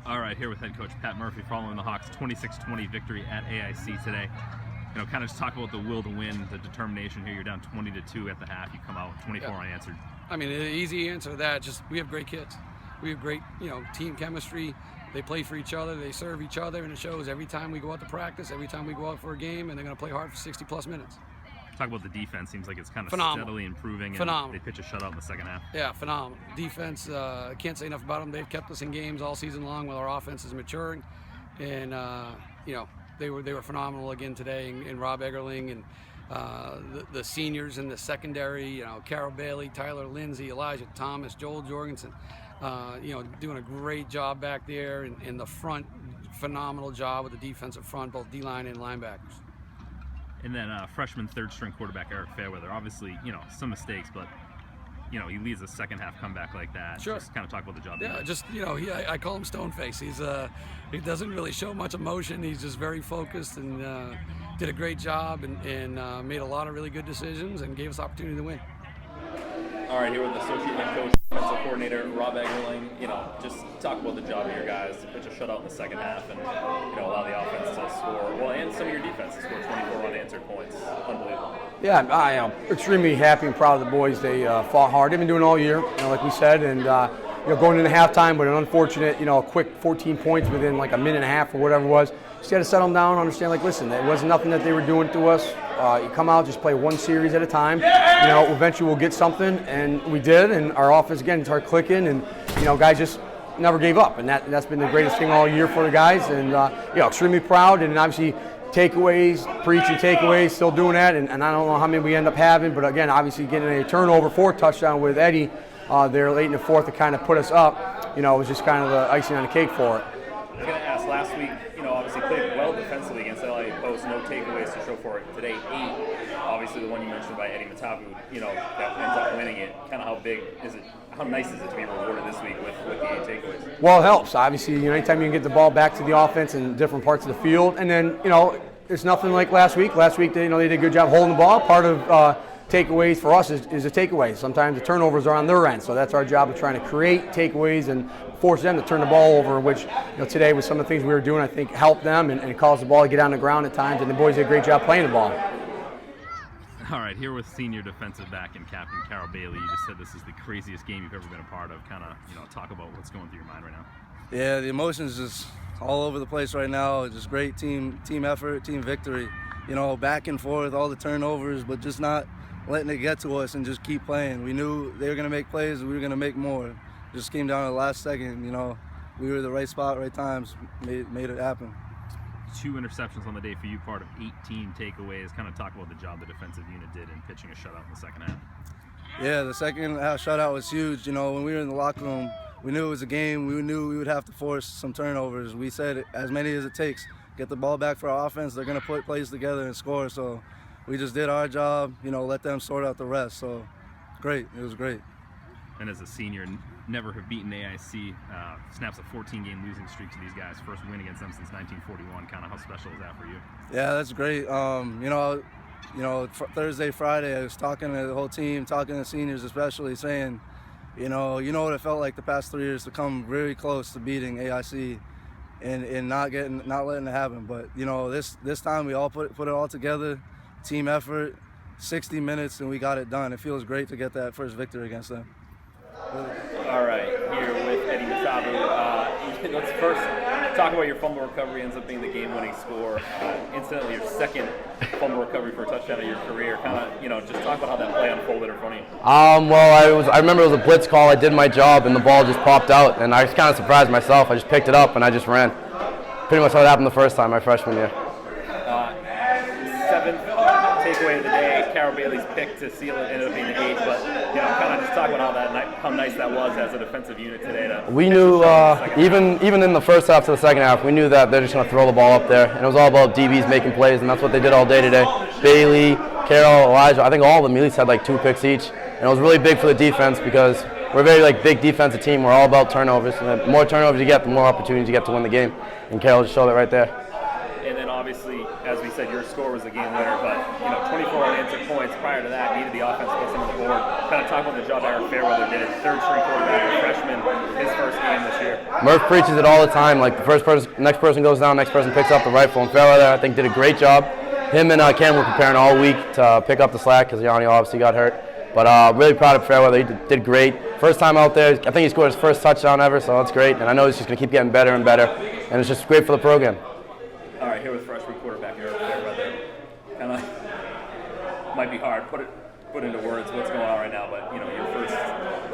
All right, here with head coach Pat Murphy following the Hawks' 26-20 victory at AIC today. You know, kind of just talk about the will to win, the determination here. You're down 20-2 at the half. You come out 24 unanswered. I mean, the easy answer to that, just we have great kids. We have great, team chemistry. They play for each other. They serve each other, and it shows every time we go out to practice, every time we go out for a game, and they're going to play hard for 60-plus minutes. Talk about the defense. Seems like it's kind of phenomenal. Steadily improving. And phenomenal. They pitch a shutout in the second half. Yeah, phenomenal. Defense, I can't say enough about them. They've kept us in games all season long while our offense is maturing. And, they were phenomenal again today. And Rob Eggerling and the seniors in the secondary, Carroll Bailey, Tyler Lindsay, Elijah Thomas, Joel Jorgensen, doing a great job back there. And in the front, phenomenal job with the defensive front, both D-line and linebackers. And then freshman third-string quarterback Eric Fairweather. Obviously, some mistakes, but he leads a second-half comeback like that. Sure. Just kind of talk about the job. Yeah, I call him Stoneface. He doesn't really show much emotion. He's just very focused and did a great job and made a lot of really good decisions and gave us opportunity to win. All right, here with associate head coach, offensive coordinator Rob Eggerling. Just talk about the job of your guys to pitch a shutout in the second half and allow the offense to score. Well, and some of your defense to score 24 unanswered points. Unbelievable. Yeah, I am extremely happy and proud of the boys. They fought hard. They've been doing it all year, like we said, and going into halftime, but an unfortunate, quick 14 points within like a minute and a half or whatever it was. Just got to settle them down, understand, listen, it wasn't nothing that they were doing to us. You come out, just play one series at a time. Eventually we'll get something, and we did, and our offense, again, started clicking, and, guys just never gave up, and that's been the greatest thing all year for the guys, and, extremely proud, and obviously takeaways, preaching takeaways, still doing that, and I don't know how many we end up having, but again, obviously getting a turnover for a touchdown with Eddie there late in the fourth to kind of put us up, was just kind of the icing on the cake for it. I was going to ask, last week, obviously played well defensively against LA Post, no takeaways to show for it. Today, 8. Obviously, the one you mentioned by Eddie Matovu, that ends up winning it. Kind of how big is it? How nice is it to be rewarded this week with the 8 takeaways? Well, it helps. Obviously, anytime you can get the ball back to the offense in different parts of the field, and then it's nothing like last week. Last week, they did a good job holding the ball. Part of takeaways for us is a takeaway. Sometimes the turnovers are on their end, so that's our job of trying to create takeaways and force them to turn the ball over, which today with some of the things we were doing, I think helped them and caused the ball to get on the ground at times, and the boys did a great job playing the ball. All right, here with senior defensive back and captain Carroll Bailey. You just said this is the craziest game you've ever been a part of. Kind of, talk about what's going through your mind right now. Yeah, the emotions just all over the place right now. Just great team effort, team victory. Back and forth, all the turnovers, but just not letting it get to us and just keep playing. We knew they were going to make plays, we were going to make more. Just came down to the last second, we were at the right spot, right times, made it happen. 2 interceptions on the day for you, part of 18 takeaways. Kind of talk about the job the defensive unit did in pitching a shutout in the second half. Yeah, the second half shutout was huge. When we were in the locker room, we knew it was a game. We knew we would have to force some turnovers. We said as many as it takes. Get the ball back for our offense. They're going to put plays together and score. So we just did our job, let them sort out the rest. So great. It was great. And as a senior, never have beaten AIC, snaps a 14-game losing streak to these guys. First win against them since 1941. Kind of how special is that for you? Yeah, that's great. Thursday, Friday, I was talking to the whole team, talking to the seniors especially, saying, you know what it felt like the past 3 years to come very close to beating AIC and not letting it happen. But this time we all put it all together, team effort, 60 minutes, and we got it done. It feels great to get that first victory against them. All right, here with Eddie Matovu. Let's first talk about your fumble recovery. Ends up being the game-winning score. Incidentally, your second fumble recovery for a touchdown of your career. Just talk about how that play unfolded in front of you. I remember it was a blitz call. I did my job, and the ball just popped out, and I was kind of surprised myself. I just picked it up, and I just ran. Pretty much how it happened the first time, my freshman year. 7th takeaway of the day. Carroll Bailey's pick to seal it ended up being the 8th, but kind of just talk about how nice that was as a defensive unit today. We knew even in the first half to the second half, we knew that they're just going to throw the ball up there, and it was all about DBs making plays, and that's what they did all day today. Bailey, Carroll, Elijah, I think all of them at least had like 2 picks each, and it was really big for the defense because we're a very big defensive team. We're all about turnovers, and the more turnovers you get, the more opportunities you get to win the game, and Carroll just showed it right there. And then obviously, as we said, your score was the game winner, but 24 unanswered points prior to that, needed the offense to put some on the board. Kind of talk about the job Eric Fairweather did, third string quarterback, a freshman, his first game this year. Murph preaches it all the time. Like next person goes down, next person picks up the rifle. And Fairweather, I think, did a great job. Him and Cam were preparing all week to pick up the slack because Yanni obviously got hurt. But really proud of Fairweather. He did great. First time out there, I think he scored his first touchdown ever, so that's great. And I know he's just going to keep getting better and better. And it's just great for the program. All right, here with freshman quarterback Eric Fairweather. Kind of might be hard put into words what's going on right now, but your first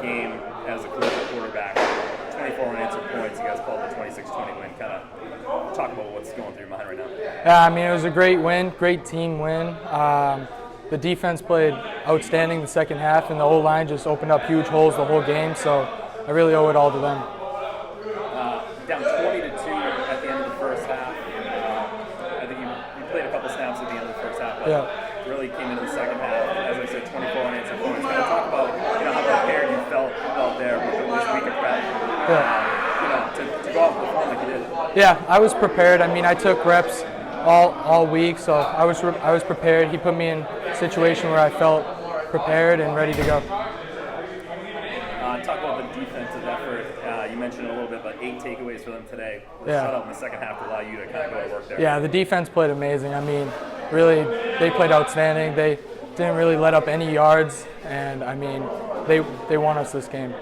game as a collegiate quarterback, 24 unanswered points. You guys pulled the 26-20 win. Kind of talk about what's going through your mind right now. Yeah, I mean, it was a great win, great team win. The defense played outstanding the second half, and the O-line just opened up huge holes the whole game, so I really owe it all to them. Down 20-2 at the end of the first half. I think you played a couple snaps at the end of the first half, but really came into the second half. As I said, 24 unanswered points. Kind of talk about how prepared you felt out there with this week of prep. To go out and perform like you did. Yeah, I was prepared. I mean, I took reps all week, so I was prepared. He put me in a situation where I felt prepared and ready to go. Talk about the defensive effort. You mentioned a little bit about 8 takeaways for them today. Yeah. Shut out in the second half to allow you to kind of go to work there. Yeah, the defense played amazing. I mean, really, they played outstanding. They didn't really let up any yards, and I mean, they won us this game.